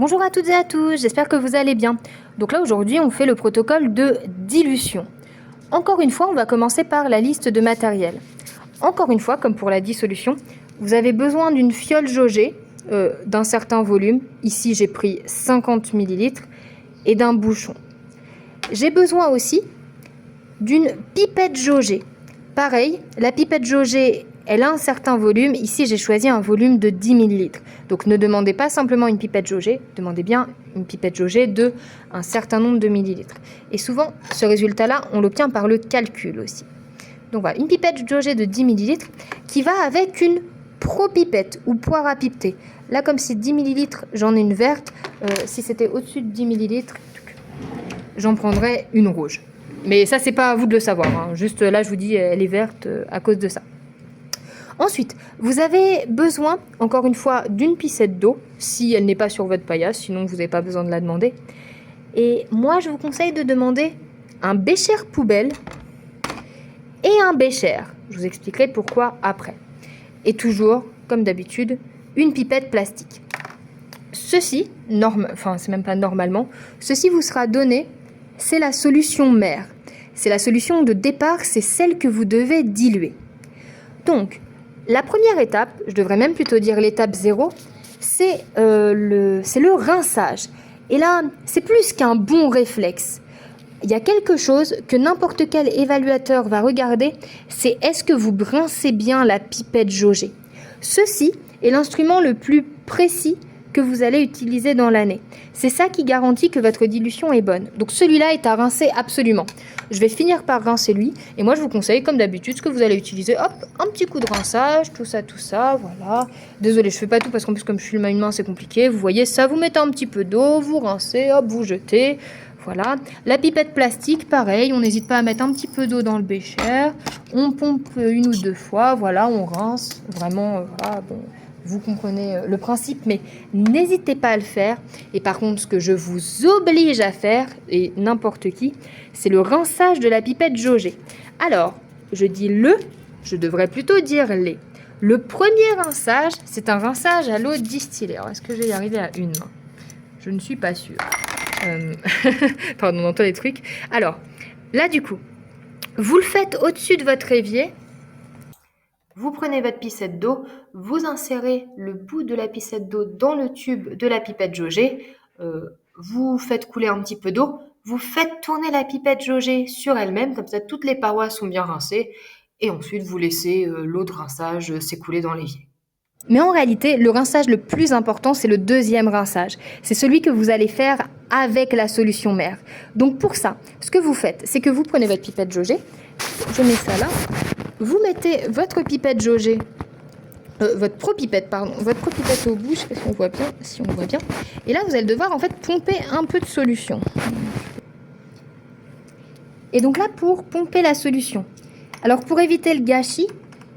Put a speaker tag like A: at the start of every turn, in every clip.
A: Bonjour à toutes et à tous, j'espère que vous allez bien. Donc là aujourd'hui on fait le protocole de dilution. Encore une fois on va commencer par la liste de matériel. Encore une fois, comme pour la dissolution, vous avez besoin d'une fiole jaugée d'un certain volume. Ici j'ai pris 50 ml et d'un bouchon. J'ai besoin aussi d'une pipette jaugée. Pareil, la pipette jaugée, elle a un certain volume. Ici, j'ai choisi un volume de 10 ml. Donc, ne demandez pas simplement une pipette jaugée, demandez bien une pipette jaugée de un certain nombre de millilitres. Et souvent, ce résultat-là, on l'obtient par le calcul aussi. Donc voilà, une pipette jaugée de 10 ml qui va avec une propipette ou poire à pipeter. Là, comme c'est 10 ml, j'en ai une verte. Si c'était au-dessus de 10 ml, j'en prendrais une rouge. Mais ça, c'est pas à vous de le savoir. Hein. Juste là, je vous dis, elle est verte à cause de ça. Ensuite, vous avez besoin, encore une fois, d'une piscette d'eau, si elle n'est pas sur votre paillasse, sinon vous n'avez pas besoin de la demander. Et moi, je vous conseille de demander un bécher poubelle et un bécher. Je vous expliquerai pourquoi après. Et toujours, comme d'habitude, une pipette plastique. Ceci, c'est même pas normalement, ceci vous sera donné, c'est la solution mère. C'est la solution de départ, c'est celle que vous devez diluer. Donc, la première étape, je devrais même plutôt dire l'étape 0, c'est le rinçage. Et là, c'est plus qu'un bon réflexe. Il y a quelque chose que n'importe quel évaluateur va regarder, c'est est-ce que vous rincez bien la pipette jaugée. Ceci est l'instrument le plus précis que vous allez utiliser dans l'année. C'est ça qui garantit que votre dilution est bonne. Donc celui-là est à rincer absolument. Je vais finir par rincer lui. Et moi, je vous conseille, comme d'habitude, ce que vous allez utiliser. Hop, un petit coup de rinçage, tout ça, voilà. Désolée, je fais pas tout parce qu'en plus, comme je filme à une main, c'est compliqué. Vous voyez ça, vous mettez un petit peu d'eau, vous rincez, hop, vous jetez. Voilà. La pipette plastique, pareil, on n'hésite pas à mettre un petit peu d'eau dans le bécher. On pompe une ou deux fois, voilà, on rince. Vraiment, voilà, bon. Vous comprenez le principe, mais n'hésitez pas à le faire. Et par contre, ce que je vous oblige à faire, et n'importe qui, c'est le rinçage de la pipette jaugée. Alors, je dis je devrais plutôt dire les. Le premier rinçage, c'est un rinçage à l'eau distillée. Alors, est-ce que je vais y arriver à une main? Je ne suis pas sûre. Pardon, on entend les trucs. Alors, là, du coup, vous le faites au-dessus de votre évier. Vous prenez votre pipette d'eau, vous insérez le bout de la pipette d'eau dans le tube de la pipette jaugée, vous faites couler un petit peu d'eau, vous faites tourner la pipette jaugée sur elle-même, comme ça toutes les parois sont bien rincées, et ensuite vous laissez l'eau de rinçage s'écouler dans l'évier. Mais en réalité, le rinçage le plus important, c'est le deuxième rinçage. C'est celui que vous allez faire avec la solution mère. Donc pour ça, ce que vous faites, c'est que vous prenez votre pipette jaugée, je mets ça là, vous mettez votre pipette jaugée, votre propipette au bout, je sais pas si on voit bien, et là vous allez devoir en fait pomper un peu de solution. Et donc là pour pomper la solution, alors pour éviter le gâchis,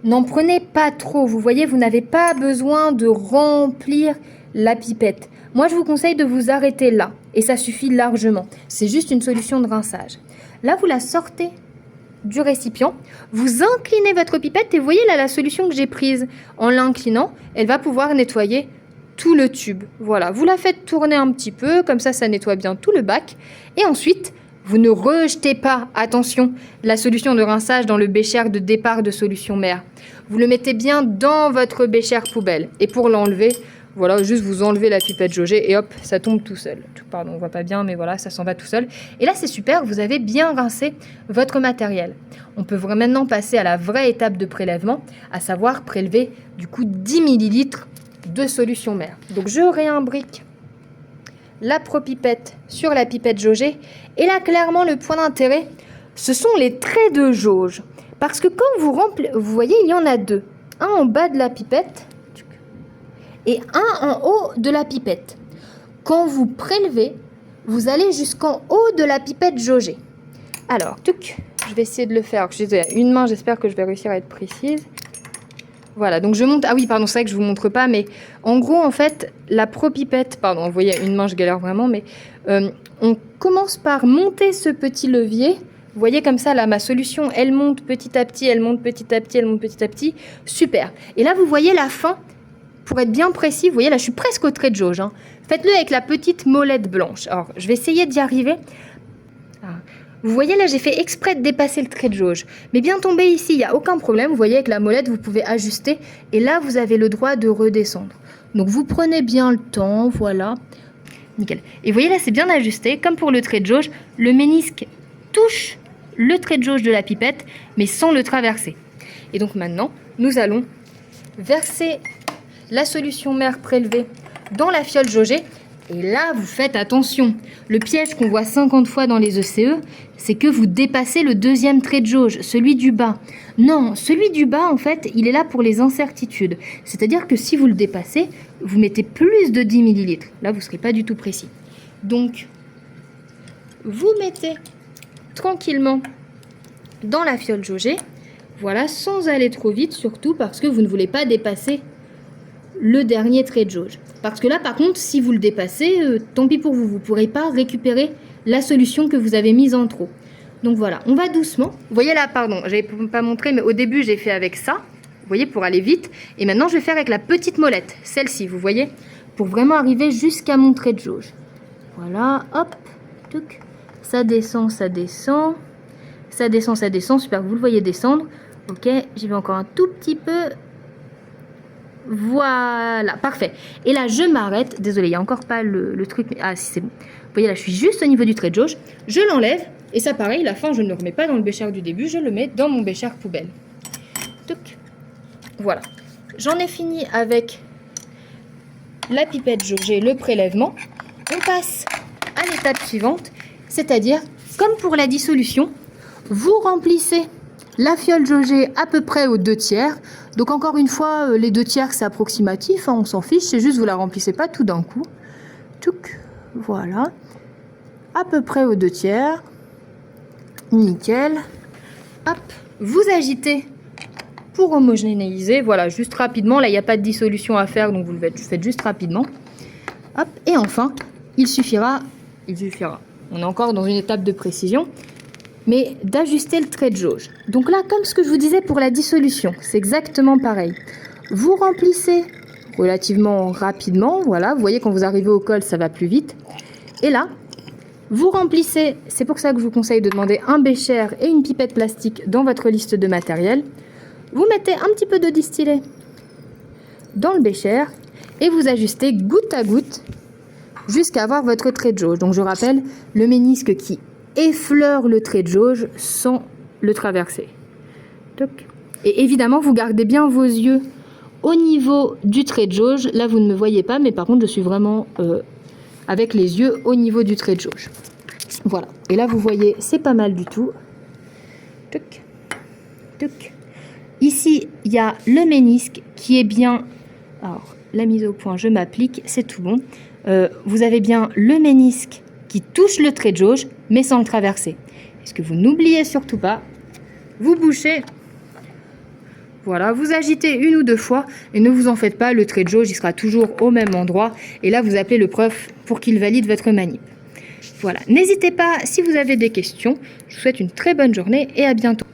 A: n'en prenez pas trop, vous voyez, vous n'avez pas besoin de remplir la pipette. Moi je vous conseille de vous arrêter là, et ça suffit largement, c'est juste une solution de rinçage. Là vous la sortez du récipient, vous inclinez votre pipette et vous voyez là la solution que j'ai prise. En l'inclinant, elle va pouvoir nettoyer tout le tube. Voilà, vous la faites tourner un petit peu, comme ça nettoie bien tout le bac. Et ensuite, vous ne rejetez pas, attention, la solution de rinçage dans le bécher de départ de solution mère. Vous le mettez bien dans votre bécher poubelle. Et pour l'enlever, voilà, juste vous enlevez la pipette jaugée et hop, ça tombe tout seul. Pardon, on voit pas bien, mais voilà, ça s'en va tout seul. Et là, c'est super, vous avez bien rincé votre matériel. On peut maintenant passer à la vraie étape de prélèvement, à savoir prélever du coup 10 ml de solution mère. Donc je réimbrique la propipette sur la pipette jaugée. Et là, clairement, le point d'intérêt, ce sont les traits de jauge. Parce que quand vous voyez, il y en a deux. Un en bas de la pipette et un en haut de la pipette. Quand vous prélevez, vous allez jusqu'en haut de la pipette jaugée. Alors, je vais essayer de le faire. J'ai une main, j'espère que je vais réussir à être précise. Voilà, donc je monte. Ah oui, pardon, c'est vrai que je vous montre pas, mais en gros, en fait, la propipette, pardon, vous voyez, une main, je galère vraiment, mais on commence par monter ce petit levier. Vous voyez comme ça, là, ma solution, elle monte petit à petit, elle monte petit à petit, elle monte petit à petit. Super. Et là, vous voyez la fin pour être bien précis, vous voyez là, je suis presque au trait de jauge. Hein. Faites-le avec la petite molette blanche. Alors, je vais essayer d'y arriver. Vous voyez là, j'ai fait exprès de dépasser le trait de jauge. Mais bien tombé ici, il n'y a aucun problème. Vous voyez, avec la molette, vous pouvez ajuster. Et là, vous avez le droit de redescendre. Donc, vous prenez bien le temps, voilà. Nickel. Et vous voyez là, c'est bien ajusté. Comme pour le trait de jauge, le ménisque touche le trait de jauge de la pipette, mais sans le traverser. Et donc maintenant, nous allons verser la solution mère prélevée dans la fiole jaugée. Et là, vous faites attention. Le piège qu'on voit 50 fois dans les ECE, c'est que vous dépassez le deuxième trait de jauge, celui du bas. Non, celui du bas, en fait, il est là pour les incertitudes. C'est-à-dire que si vous le dépassez, vous mettez plus de 10 ml. Là, vous ne serez pas du tout précis. Donc, vous mettez tranquillement dans la fiole jaugée. Voilà, sans aller trop vite, surtout parce que vous ne voulez pas dépasser le dernier trait de jauge. Parce que là, par contre, si vous le dépassez, tant pis pour vous, vous ne pourrez pas récupérer la solution que vous avez mise en trop. Donc voilà, on va doucement. Vous voyez là, pardon, je n'avais pas montré, mais au début, j'ai fait avec ça, vous voyez, pour aller vite. Et maintenant, je vais faire avec la petite molette, celle-ci, vous voyez, pour vraiment arriver jusqu'à mon trait de jauge. Voilà, hop, touc, ça descend, ça descend, ça descend, ça descend, super, vous le voyez descendre. Ok, j'y vais encore un tout petit peu. Voilà, parfait. Et là, je m'arrête. Désolée, il n'y a encore pas le truc. Mais... Ah, si, c'est bon. Vous voyez, là, je suis juste au niveau du trait de jauge. Je l'enlève. Et ça, pareil, la fin, je ne le remets pas dans le bécher du début. Je le mets dans mon bécher poubelle. Touc. Voilà. J'en ai fini avec la pipette jaugée, le prélèvement. On passe à l'étape suivante. C'est-à-dire, comme pour la dissolution, vous remplissez la fiole jaugée à peu près aux 2/3. Donc encore une fois, les 2/3 c'est approximatif, hein, on s'en fiche, c'est juste vous la remplissez pas tout d'un coup. Touc, voilà. À peu près aux 2/3. Nickel. Hop, vous agitez pour homogénéiser. Voilà, juste rapidement. Là, il n'y a pas de dissolution à faire, donc vous le faites juste rapidement. Hop, et enfin, il suffira. On est encore dans une étape de précision. Mais d'ajuster le trait de jauge. Donc là, comme ce que je vous disais pour la dissolution, c'est exactement pareil. Vous remplissez relativement rapidement, voilà, vous voyez quand vous arrivez au col, ça va plus vite. Et là, vous remplissez, c'est pour ça que je vous conseille de demander un bécher et une pipette plastique dans votre liste de matériel. Vous mettez un petit peu de distillé dans le bécher et vous ajustez goutte à goutte jusqu'à avoir votre trait de jauge. Donc je rappelle, le ménisque qui effleure le trait de jauge sans le traverser. Toc. Et évidemment, vous gardez bien vos yeux au niveau du trait de jauge. Là, vous ne me voyez pas, mais par contre, je suis vraiment avec les yeux au niveau du trait de jauge. Voilà. Et là, vous voyez, c'est pas mal du tout. Toc. Toc. Ici, il y a le ménisque qui est bien... Alors, la mise au point, je m'applique, c'est tout bon. Vous avez bien le ménisque qui touche le trait de jauge, mais sans le traverser. Et ce que vous n'oubliez surtout pas, vous bouchez, voilà, vous agitez 1 ou 2 fois, et ne vous en faites pas, le trait de jauge, il sera toujours au même endroit, et là, vous appelez le prof pour qu'il valide votre manip. Voilà, n'hésitez pas, si vous avez des questions, je vous souhaite une très bonne journée, et à bientôt.